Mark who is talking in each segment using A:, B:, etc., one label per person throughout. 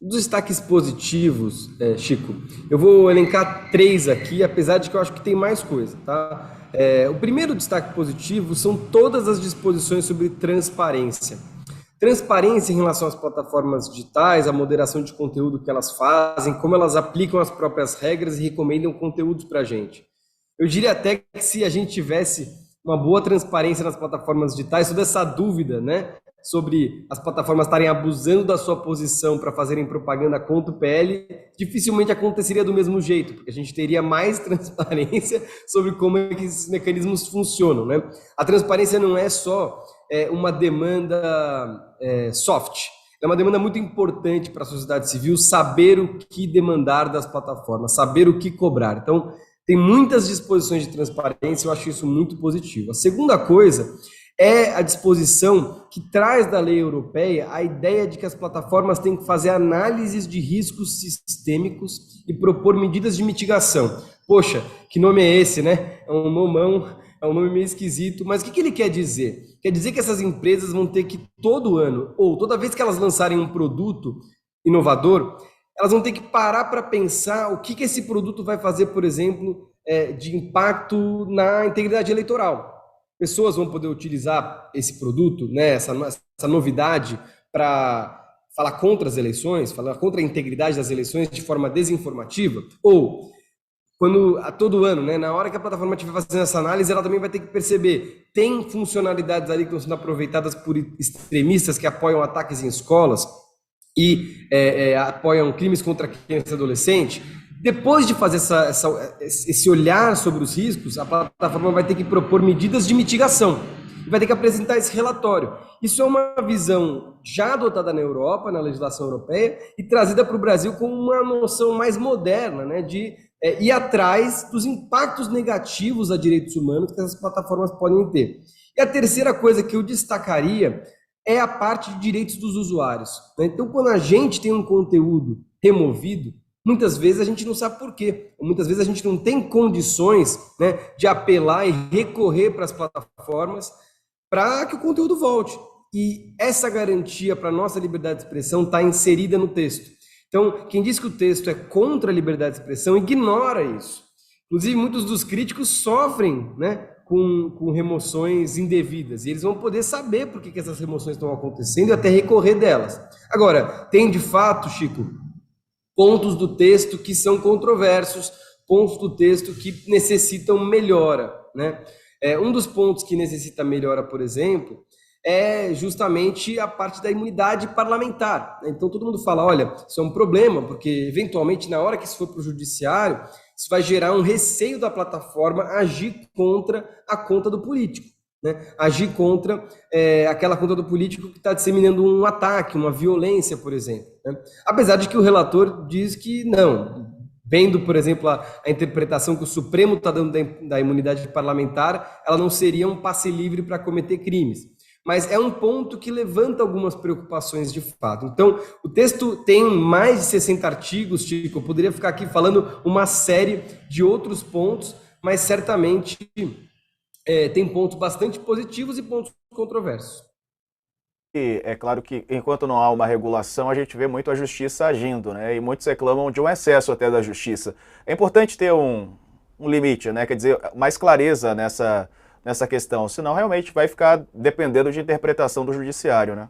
A: Dos destaques positivos, Chico, eu vou elencar três aqui, apesar de que eu acho que tem mais coisa, tá? O primeiro destaque positivo são todas as disposições sobre transparência. Transparência em relação às plataformas digitais, a moderação de conteúdo que elas fazem, como elas aplicam as próprias regras e recomendam conteúdos para a gente. Eu diria até que se a gente tivesse uma boa transparência nas plataformas digitais, toda essa dúvida, né, sobre as plataformas estarem abusando da sua posição para fazerem propaganda contra o PL, dificilmente aconteceria do mesmo jeito, porque a gente teria mais transparência sobre como é que esses mecanismos funcionam, né? A transparência não é só uma demanda soft, é uma demanda muito importante para a sociedade civil saber o que demandar das plataformas, saber o que cobrar. Então, tem muitas disposições de transparência, eu acho isso muito positivo. A segunda coisa é a disposição que traz da lei europeia a ideia de que as plataformas têm que fazer análises de riscos sistêmicos e propor medidas de mitigação. Poxa, que nome é esse, né? É um nomão, é um nome meio esquisito, mas o que ele quer dizer? Quer dizer que essas empresas vão ter que todo ano, ou toda vez que elas lançarem um produto inovador, elas vão ter que parar para pensar o que esse produto vai fazer, por exemplo, de impacto na integridade eleitoral. Pessoas vão poder utilizar esse produto, né, essa novidade, para falar contra as eleições, falar contra a integridade das eleições de forma desinformativa? Ou, quando a todo ano, né, na hora que a plataforma estiver fazendo essa análise, ela também vai ter que perceber, tem funcionalidades ali que estão sendo aaproveitadas por extremistas que apoiam ataques em escolas e apoiam crimes contra criança e adolescente. Depois de fazer esse olhar sobre os riscos, a plataforma vai ter que propor medidas de mitigação e vai ter que apresentar esse relatório. Isso é uma visão já adotada na Europa, na legislação europeia, e trazida para o Brasil com uma noção mais moderna, né, de ir atrás dos impactos negativos a direitos humanos que essas plataformas podem ter. E a terceira coisa que eu destacaria é a parte de direitos dos usuários, né? Então, quando a gente tem um conteúdo removido, muitas vezes a gente não sabe por quê. Muitas vezes a gente não tem condições, né, de apelar e recorrer para as plataformas para que o conteúdo volte. E essa garantia para a nossa liberdade de expressão está inserida no texto. Então, quem diz que o texto é contra a liberdade de expressão ignora isso. Inclusive, muitos dos críticos sofrem, né, com remoções indevidas. E eles vão poder saber por que essas remoções estão acontecendo e até recorrer delas. Agora, tem de fato, Chico, pontos do texto que são controversos, pontos do texto que necessitam melhora, né? Um dos pontos que necessita melhora, por exemplo, é justamente a parte da imunidade parlamentar. Então, todo mundo fala, olha, isso é um problema, porque, eventualmente, na hora que isso for para o judiciário, isso vai gerar um receio da plataforma agir contra a conta do político, né? Agir contra aquela conta do político que está disseminando um ataque, uma violência, por exemplo, né? Apesar de que o relator diz que não, vendo, por exemplo, a interpretação que o Supremo está dando da imunidade parlamentar, ela não seria um passe livre para cometer crimes. Mas é um ponto que levanta algumas preocupações de fato. Então, o texto tem mais de 60 artigos, Chico, eu poderia ficar aqui falando uma série de outros pontos, mas certamente tem pontos bastante positivos e pontos controversos.
B: E é claro que enquanto não há uma regulação, a gente vê muito a justiça agindo, né? E muitos reclamam de um excesso até da justiça. É importante ter um limite, né? Quer dizer, mais clareza nessa questão, senão realmente vai ficar dependendo de interpretação do judiciário, né?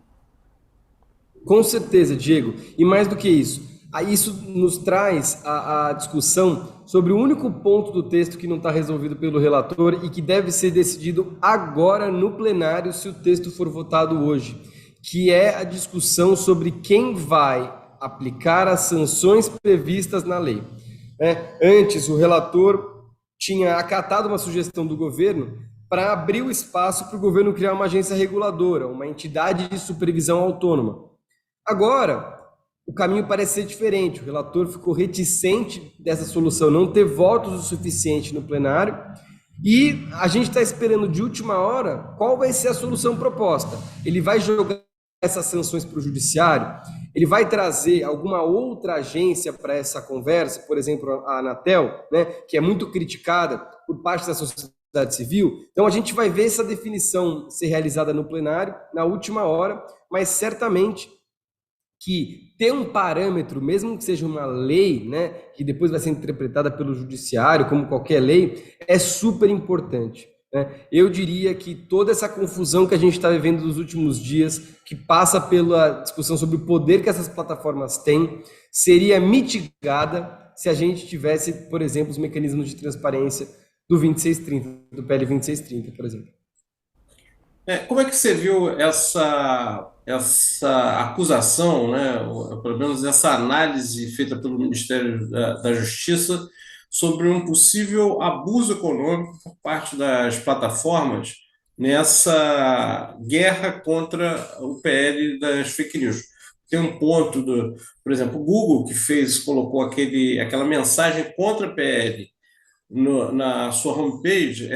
A: Com certeza, Diego. E mais do que isso, isso nos traz a discussão sobre o único ponto do texto que não está resolvido pelo relator e que deve ser decidido agora no plenário se o texto for votado hoje, que é a discussão sobre quem vai aplicar as sanções previstas na lei. Antes, o relator tinha acatado uma sugestão do governo para abrir o espaço para o governo criar uma agência reguladora, uma entidade de supervisão autônoma. Agora, o caminho parece ser diferente. O relator ficou reticente dessa solução não ter votos o suficiente no plenário e a gente está esperando de última hora qual vai ser a solução proposta. Ele vai jogar essas sanções para o judiciário? Ele vai trazer alguma outra agência para essa conversa, por exemplo, a Anatel, né, que é muito criticada por parte da sociedade civil? Então a gente vai ver essa definição ser realizada no plenário na última hora, mas certamente que ter um parâmetro, mesmo que seja uma lei, né, que depois vai ser interpretada pelo judiciário, como qualquer lei, é super importante, né? Eu diria que toda essa confusão que a gente está vivendo nos últimos dias, que passa pela discussão sobre o poder que essas plataformas têm, seria mitigada se a gente tivesse, por exemplo, os mecanismos de transparência do 2630, do PL 2630, por exemplo.
C: Como é que você viu essa acusação, né, ou pelo menos essa análise feita pelo Ministério da Justiça sobre um possível abuso econômico por parte das plataformas nessa guerra contra o PL das fake news? Tem um ponto por exemplo, o Google que colocou aquela mensagem contra a PL na sua homepage.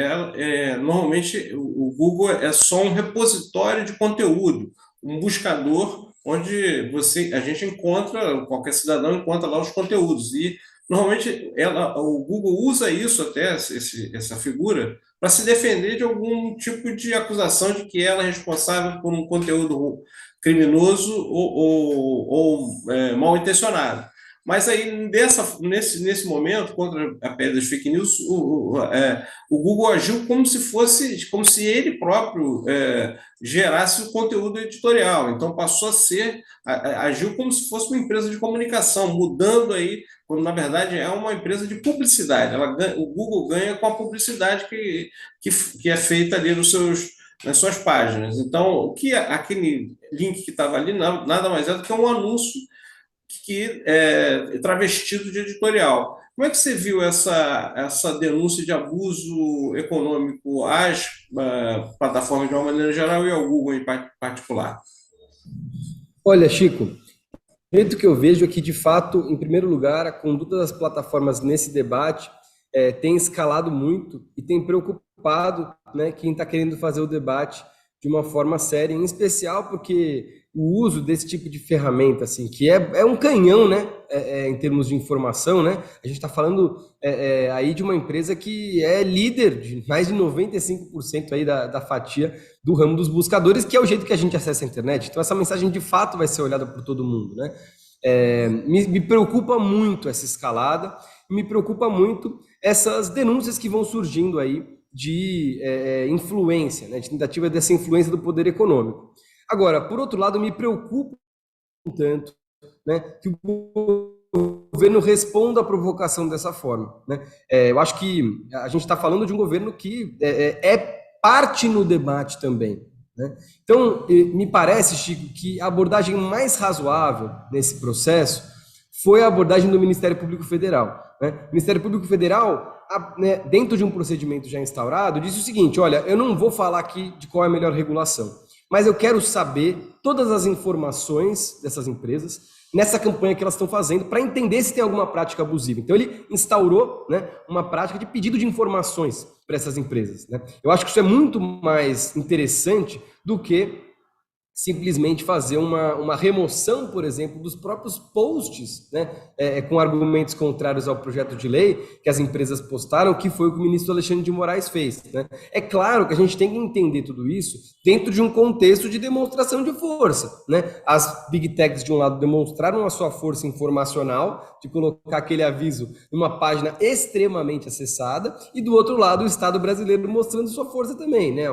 C: Normalmente o Google é só um repositório de conteúdo, um buscador onde a gente encontra, qualquer cidadão encontra lá os conteúdos. E normalmente o Google usa isso até, essa figura, para se defender de algum tipo de acusação de que ela é responsável por um conteúdo criminoso ou mal intencionado. Mas aí, nesse momento, contra a PL das fake news, o Google agiu como se ele próprio gerasse o conteúdo editorial. Então, agiu como se fosse uma empresa de comunicação, mudando aí, quando na verdade é uma empresa de publicidade. O Google ganha com a publicidade que é feita ali nas suas páginas. Então, aquele link que estava ali nada mais é do que um anúncio que é travestido de editorial. Como é que você viu essa denúncia de abuso econômico às plataformas de uma maneira geral e ao Google em particular?
A: Olha, Chico, o jeito que eu vejo é que, de fato, em primeiro lugar, a conduta das plataformas nesse debate tem escalado muito e tem preocupado, né, quem está querendo fazer o debate de uma forma séria, em especial porque o uso desse tipo de ferramenta, assim, que é um canhão, né, em termos de informação, né? A gente está falando aí de uma empresa que é líder de mais de 95% aí da fatia do ramo dos buscadores, que é o jeito que a gente acessa a internet. Então essa mensagem de fato vai ser olhada por todo mundo, né? Me preocupa muito essa escalada, me preocupa muito essas denúncias que vão surgindo aí de influência, né, de tentativa dessa influência do poder econômico. Agora, por outro lado, me preocupa um tanto, né, que o governo responda à provocação dessa forma, né? Eu acho que a gente está falando de um governo que é parte no debate também, né? Então, me parece, Chico, que a abordagem mais razoável nesse processo foi a abordagem do Ministério Público Federal, né? O Ministério Público Federal, dentro de um procedimento já instaurado, disse o seguinte: olha, eu não vou falar aqui de qual é a melhor regulação, mas eu quero saber todas as informações dessas empresas nessa campanha que elas estão fazendo para entender se tem alguma prática abusiva. Então ele instaurou, né, uma prática de pedido de informações para essas empresas, né? Eu acho que isso é muito mais interessante do que simplesmente fazer uma remoção, por exemplo, dos próprios posts, né, com argumentos contrários ao projeto de lei que as empresas postaram, que foi o que o ministro Alexandre de Moraes fez, né? É claro que a gente tem que entender tudo isso dentro de um contexto de demonstração de força, né? As big techs, de um lado, demonstraram a sua força informacional, de colocar aquele aviso numa página extremamente acessada, e do outro lado, o Estado brasileiro mostrando sua força também, né?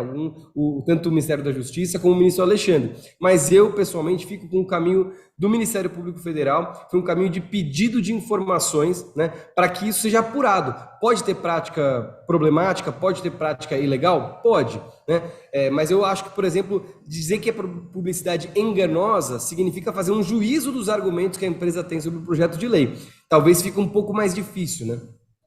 A: Tanto o Ministério da Justiça como o ministro Alexandre. Mas eu, pessoalmente, fico com o caminho do Ministério Público Federal, foi um caminho de pedido de informações, né, para que isso seja apurado. Pode ter prática problemática, pode ter prática ilegal? Pode, né? Mas eu acho que, por exemplo, dizer que é publicidade enganosa significa fazer um juízo dos argumentos que a empresa tem sobre o projeto de lei. Talvez fique um pouco mais difícil, né?